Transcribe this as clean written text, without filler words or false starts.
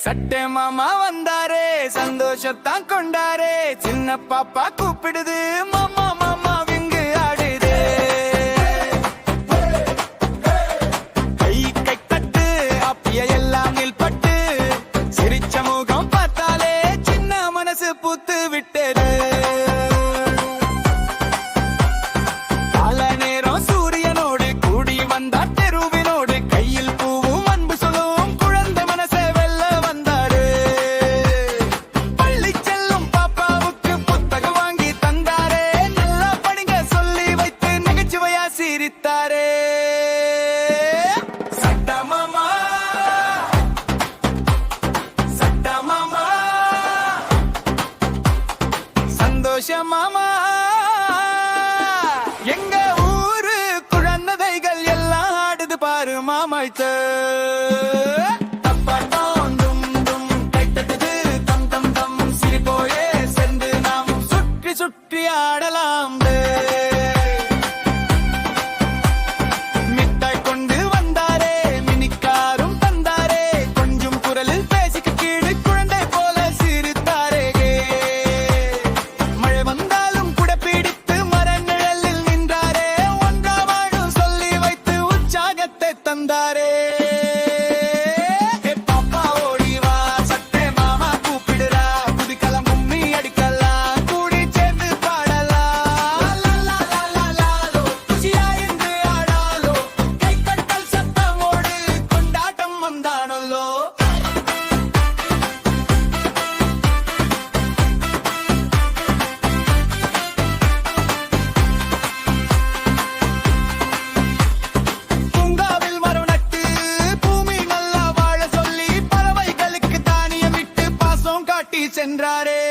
சட்டை மாமா வந்தாரே, சந்தோஷத்தான் கொண்டாரே. சின்ன பாப்பா கூப்பிடுது, மாமா மாமா விங்கு ஆடுது. கை கை தட்டு அப்பிய எல்லாம் நில்பட்டு, சிரிச்ச முகம் பார்த்தாலே சின்ன மனசு பூத்து விட்டது. மாமா எங்க ஊரு குழந்தைகள் எல்லாம் ஆடுது பாரு மாமாய்த்த. சிரிப்போயே சென்று நாம் சுற்றி சுற்றி ஆடலாம். மிட்டாய் கொண்டு வந்தாரே, மினிக்காரும் தந்தாரே. கொஞ்சம் குரலில் பேசிக்க கீழே குழந்தை போல சிரித்தாரே. தந்தாரே பாப்பா ஓடிவா, சட்டை மாமா கூப்பிடுறா. புதுக்கலம் கும்மி அடிக்கலாம், கூடி சேர்ந்து பாடலாம். குஷியா என்று ஆடாலோ, கை கட்டல் சத்தமோடு கொண்டாட்டம் வந்தானல்லோ. சென்றாரே.